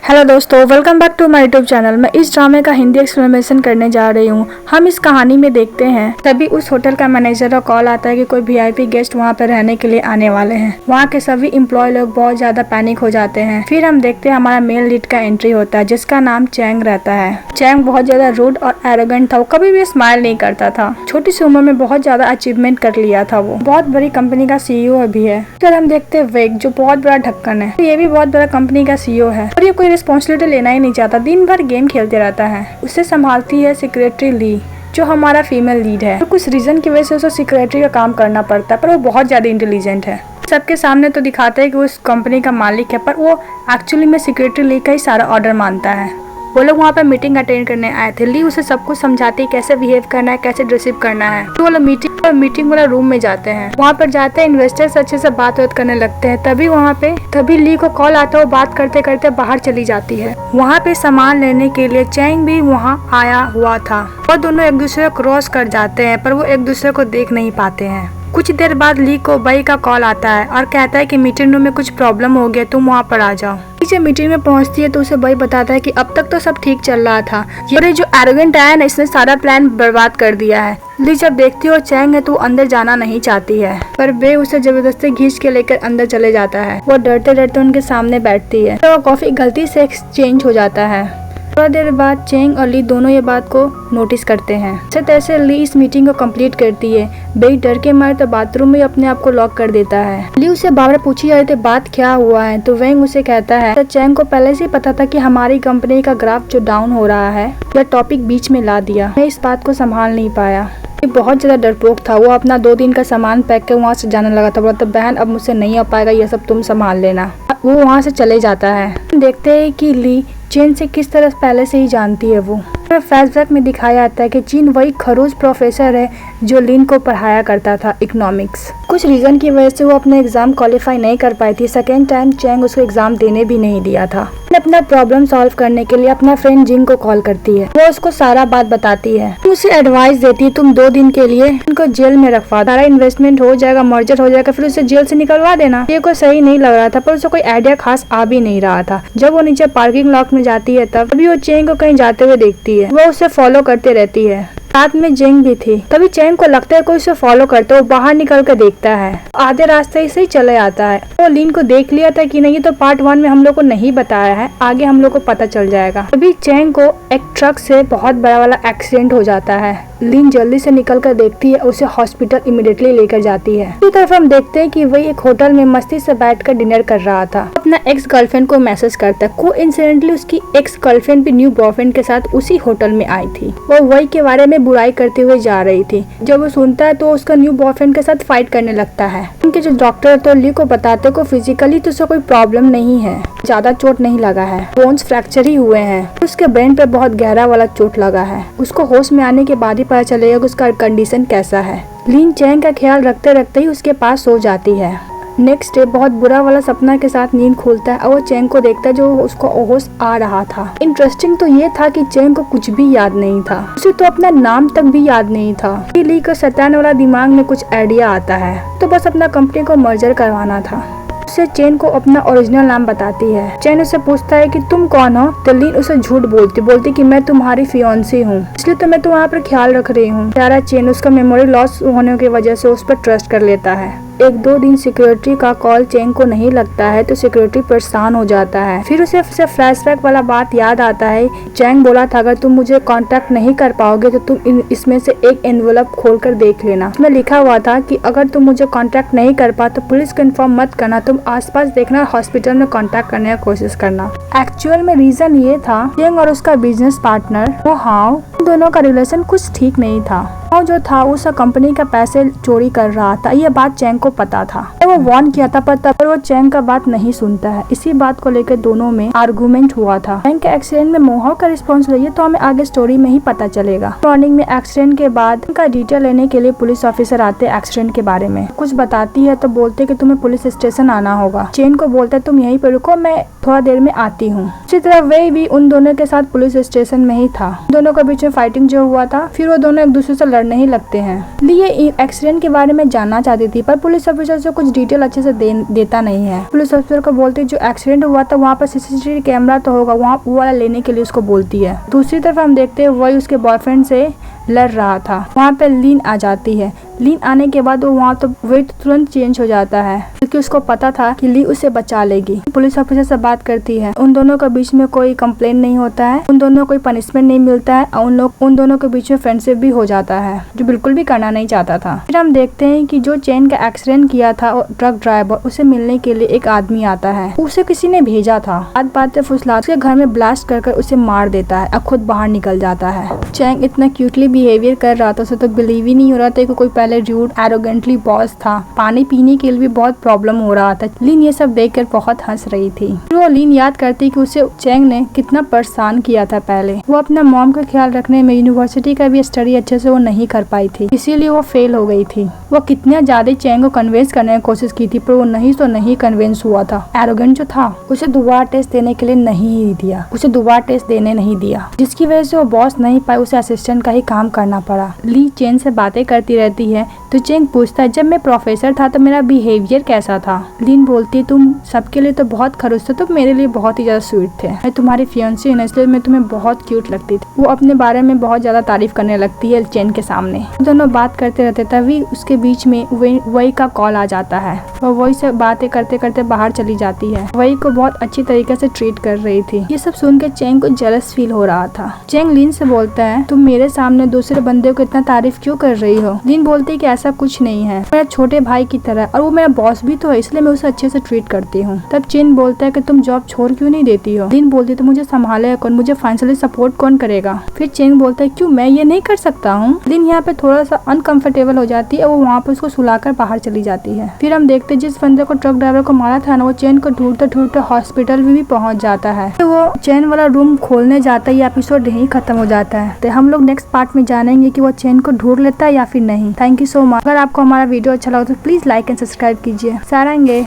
Hello दोस्तों, welcome back to my YouTube channel. मैं इस ड्रामे का हिंदी एक्सप्लेनेशन करने जा रही हूँ। हम इस कहानी में देखते हैं तभी उस होटल का मैनेजर का कॉल आता है कि कोई वीआईपी गेस्ट वहाँ पर रहने के लिए आने वाले हैं। वहाँ के सभी एम्प्लॉय लोग बहुत ज्यादा पैनिक हो जाते हैं। फिर हम देखते हैं हमारा मेल लीड का एंट्री होता है जिसका नाम चैंग रहता है। चैंग बहुत ज्यादा रूड और एरोगेंट था। वो कभी भी स्माइल नहीं करता था। छोटी सी उम्र में बहुत ज्यादा अचीवमेंट कर लिया था। वो बहुत बड़ी कंपनी का सीईओ भी है। फिर हम देखते हैं वेग जो बहुत बड़ा ढक्कन है। ये भी बहुत बड़ा कंपनी का सीईओ है और ये कोई रिस्पॉन्सिबिलिटी लेना ही नहीं चाहता। दिन भर गेम खेलते रहता है। उसे संभालती है सेक्रेटरी ली जो हमारा फीमेल लीड है। और कुछ रीजन की वजह से उसे सेक्रेटरी का काम करना पड़ता है पर वो बहुत ज्यादा इंटेलिजेंट है। सबके सामने तो दिखाता है कि वो इस कंपनी का मालिक है पर वो एक्चुअली में सेक्रेटरी ली का ही सारा ऑर्डर मानता है। वो लोग वहाँ पे मीटिंग अटेंड करने आए थे। ली उसे सब कुछ समझाती है कैसे बिहेव करना है, कैसे ड्रेसअप करना है। तो वो लोग मीटिंग वाला रूम में जाते हैं। वहाँ पर जाते हैं इन्वेस्टर्स अच्छे से बात करने लगते हैं। तभी ली को कॉल आता है। वो बात करते करते बाहर चली जाती है। वहाँ पे सामान लेने के लिए चैंग भी वहाँ आया हुआ था। वो दोनों एक दूसरे को क्रॉस कर जाते हैं पर वो एक दूसरे को देख नहीं पाते हैं। कुछ देर बाद ली को बई का कॉल आता है और कहता है कि मीटिंग रूम में कुछ प्रॉब्लम हो गया, तुम वहाँ पर आ जाओ। जब मीटिंग में पहुंचती है तो उसे बई बताता है कि अब तक तो सब ठीक चल रहा था। ये जो एरोगेंट आया ना, इसने सारा प्लान बर्बाद कर दिया है। ली जब देखती है चैंग है तो अंदर जाना नहीं चाहती है पर बे उसे जबरदस्ती खींच के लेकर अंदर चले जाता है। वो डरते डरते उनके सामने बैठती है तो कॉफी गलती से एक्सचेंज हो जाता है। थोड़ा देर बाद चैंग और ली दोनों ये बात को नोटिस करते हैं। अच्छे तरह से ली इस मीटिंग को कंप्लीट करती है। बे डर के मारे तो बाथरूम में अपने आप को लॉक कर देता है। ली उसे बार बार पूछी जाती है बात क्या हुआ है तो वेंग उसे कहता है तो चैंग को पहले से ही पता था कि हमारी कंपनी का ग्राफ जो डाउन हो रहा है यह टॉपिक बीच में ला दिया। मैं इस बात को संभाल नहीं पाया। ये बहुत ज्यादा डरपोक था। वो अपना 2 दिन का सामान पैक कर वहाँ से जाने लगा था। बोला तो बहन अब मुझसे नहीं आ पाएगा, ये सब तुम संभाल लेना। वो वहाँ से चले जाता है। देखते हैं कि ली चीन से किस तरह पहले से ही जानती है। वो फ्लैशबैक में दिखाया जाता है कि चीन वही खरोज प्रोफेसर है जो लिन को पढ़ाया करता था इकोनॉमिक्स। कुछ रीजन की वजह से वो अपना एग्जाम क्वालिफाई नहीं कर पाई थी। सेकेंड टाइम चैंग उसको एग्जाम देने भी नहीं दिया था। अपना प्रॉब्लम सॉल्व करने के लिए अपना फ्रेंड जिंग को कॉल करती है। वो उसको सारा बात बताती है। उसे एडवाइस देती है तुम 2 दिन के लिए इनको जेल में रखवा, सारा इन्वेस्टमेंट हो जाएगा, मर्जर हो जाएगा, फिर उसे जेल से निकलवा देना। ये को सही नहीं लग रहा था पर उसे कोई आइडिया खास आ भी नहीं रहा था। जब वो नीचे पार्किंग लॉट में जाती है तभी वो चैंग को कहीं जाते हुए देखती है। वो उसे फॉलो करते रहती है। साथ में जेंग भी थी। तभी चैंग को लगता है कोई उसे फॉलो करता है। वो बाहर निकल कर देखता है। आधे रास्ते से ही चले आता है। वो लिन को देख लिया था कि नहीं, ये तो पार्ट 1 में हम लोग को नहीं बताया है, आगे हम लोग को पता चल जाएगा। तभी चैंग को एक ट्रक से बहुत बड़ा वाला एक्सीडेंट हो जाता है। लिन जल्दी से निकल कर देखती है, उसे हॉस्पिटल इमीडिएटली लेकर जाती है। दूसरी तरफ हम देखते हैं कि वही एक होटल में मस्ती से बैठकर डिनर कर रहा था। अपना एक्स गर्लफ्रेंड को मैसेज करता है। कोइंसिडेंटली उसकी एक्स गर्लफ्रेंड भी न्यू बॉयफ्रेंड के साथ उसी होटल में आई थी। वो वही के बारे में बुराई करते हुए जा रही थी। जब वो सुनता है तो उसका न्यू बॉयफ्रेंड के साथ फाइट करने लगता है। उनके जो डॉक्टर तो ली को बताते को फिजिकली तो उसे कोई प्रॉब्लम नहीं है, ज्यादा चोट नहीं लगा है, बोन्स फ्रैक्चर ही हुए हैं। उसके ब्रेन पे बहुत गहरा वाला चोट लगा है। उसको होश में आने के बाद ही पता चलेगा कि उसका कंडीशन कैसा है। लिन चैंग का ख्याल रखते रखते ही उसके पास सो जाती है। नेक्स्ट डे बहुत बुरा वाला सपना के साथ नींद खुलता है और वो चैंग को देखता है जो उसको होश आ रहा था। इंटरेस्टिंग तो ये था कि चैंग को कुछ भी याद नहीं था। उसे तो अपना नाम तक भी याद नहीं था। ली को सताने वाला दिमाग में कुछ आइडिया आता है तो बस अपना कंपनी को मर्जर करवाना था। उसे चैन को अपना ओरिजिनल नाम बताती है। चैन उसे पूछता है कि तुम कौन हो तो लीन उसे झूठ बोलती कि मैं तुम्हारी फियांसी हूँ, इसलिए तो मैं तुम्हारे पर ख्याल रख रही हूँ। प्यारा चैन उसका मेमोरी लॉस होने की वजह से उस पर ट्रस्ट कर लेता है। 1-2 दिन सिक्योरिटी का कॉल चैंग को नहीं लगता है तो सिक्योरिटी परेशान हो जाता है। फिर उसे फ्लैशबैक वाला बात याद आता है। चैंग बोला था अगर तुम मुझे कांटेक्ट नहीं कर पाओगे तो तुम इसमें से एक एनवेलप खोलकर देख लेना। उसमें लिखा हुआ था कि अगर तुम मुझे कांटेक्ट नहीं कर पा तो पुलिस को इन्फॉर्म मत करना, तुम आसपास देखना, हॉस्पिटल में कांटेक्ट करने की कोशिश करना। एक्चुअल में रीजन ये था चैंग और उसका बिजनेस पार्टनर वो हाउ दोनों का रिलेशन कुछ ठीक नहीं था। वो जो था उस कंपनी का पैसे चोरी कर रहा था। ये बात चैंग को पता था। वो वार्न किया था पर वो चैंग का बात नहीं सुनता है। इसी बात को लेकर दोनों में आर्गुमेंट हुआ था। चैंग के एक्सीडेंट में मोहा का रिस्पॉन्सिबल है तो हमें आगे स्टोरी में ही पता चलेगा। मॉर्निंग में एक्सीडेंट के बाद उनका डिटेल लेने के लिए पुलिस ऑफिसर आते एक्सीडेंट के बारे में। कुछ बताती है तो बोलते कि तुम्हें पुलिस स्टेशन आना होगा। चैंग को बोलता है तुम यहीं पर रुको, मैं थोड़ा देर में आती हूँ। इसी तरह वे भी उन दोनों के साथ पुलिस स्टेशन में ही था। दोनों के बीच में फाइटिंग जो हुआ था फिर वो दोनों एक दूसरे से लड़ने ही लगते हैं। ली ये एक्सीडेंट के बारे में जानना चाहती थी पर पुलिस ऑफिसर से कुछ डिटेल अच्छे से देता नहीं है। पुलिस ऑफिसर को बोलती जो एक्सीडेंट हुआ था वहाँ पर सीसीटीवी कैमरा तो होगा, वहाँ वो वाला लेने के लिए उसको बोलती है। दूसरी तरफ हम देखते हैं वही उसके बॉयफ्रेंड से लड़ रहा था। वहाँ पे लीन आ जाती है। लीन आने के बाद वो वहाँ तो वेट तुरंत चेंज हो जाता है क्योंकि उसको पता था कि ली उसे बचा लेगी। पुलिस ऑफिसर से बात करती है। उन दोनों के बीच में कोई कंप्लेन नहीं होता है, उन दोनों को कोई पनिशमेंट नहीं मिलता है और उन दोनों के बीच में फ्रेंडशिप भी हो जाता है जो बिल्कुल भी करना नहीं चाहता था। फिर हम देखते हैं कि जो चेन का एक्सीडेंट किया था ट्रक ड्राइवर, उसे मिलने के लिए एक आदमी आता है। उसे किसी ने भेजा था। बात से फुसला उसके घर में ब्लास्ट कर उसे मार देता है और खुद बाहर निकल जाता है। चैंग इतना क्यूटली बिहेवियर कर रहा था, उसे तो बिलीव ही नहीं हो रहा था कि कोई पहले रूड एरोगेंटली बॉस था। पानी पीने के लिए भी बहुत प्रॉब्लम हो रहा था। लीन ये सब देखकर बहुत हंस रही थी। वो लीन याद करती कि उसे चैंग ने कितना परेशान किया था पहले। वो अपना मॉम का ख्याल रखने में यूनिवर्सिटी का भी स्टडी अच्छे से वो नहीं कर पाई थी, इसीलिए वो फेल हो गई थी। वो कितना ज्यादा चैंग को कन्विंस करने की कोशिश की थी पर वो नहीं कन्विंस हुआ था। एरोगेंट जो था उसे दोबारा टेस्ट देने के लिए नहीं दिया, उसे दोबारा टेस्ट देने नहीं दिया, जिसकी वजह से वो बॉस नहीं पाई, उसे असिस्टेंट का ही काम करना पड़ा। ली चेन से बातें करती रहती है तो चेंग पूछता है जब मैं प्रोफेसर था तो मेरा बिहेवियर कैसा था। लीन बोलती तुम सबके लिए तो बहुत खड़ूस थे, तुम मेरे लिए बहुत ही ज्यादा स्वीट थे, मैं तुम्हारी फियांसी हूं इसलिए मैं तुम्हें बहुत क्यूट लगती थी। वो अपने बारे में बहुत ज्यादा तारीफ करने लगती है चेन के सामने। दोनों बात करते रहते तभी उसके बीच में वही का कॉल आ जाता है। वो वही से बातें करते करते बाहर चली जाती है। वही को बहुत अच्छी तरीके से ट्रीट कर रही थी। ये सब सुन के चेंग को जेलस फील हो रहा था। चेंग लीन से बोलता है तुम मेरे सामने दूसरे बंदे को इतना तारीफ क्यों कर रही हो। लीन बोलती है कि ऐसा कुछ नहीं है, मेरा छोटे भाई की तरह और वो मेरा बॉस भी तो है, इसलिए मैं उसे अच्छे से ट्रीट करती हूँ। तब चेन बोलता है कि तुम जॉब छोड़ क्यों नहीं देती हो। लीन बोलती तो मुझे संभालेगा कौन, मुझे फाइनेंशियली सपोर्ट कौन करेगा। फिर चेन बोलता है क्यों मैं ये नहीं कर सकता हूँ। लीन यहाँ पे थोड़ा सा अनकंफर्टेबल हो जाती है और वो वहाँ पे उसको सुलाकर बाहर चली जाती है। फिर हम देखते हैं जिस बंदे को ट्रक ड्राइवर को मारा था ना, वो चेन को ढूंढते ढूंढते हॉस्पिटल में भी पहुंच जाता है। तो वो चेन वाला रूम खोलने जाता है, ये एपिसोड यहीं खत्म हो जाता है। तो हम लोग नेक्स्ट पार्ट में जानेंगे कि वो चेन को ढूंढ लेता है या फिर नहीं। Thank you so much. अगर आपको हमारा वीडियो अच्छा लगा तो प्लीज लाइक एंड सब्सक्राइब कीजिए। सारंगे।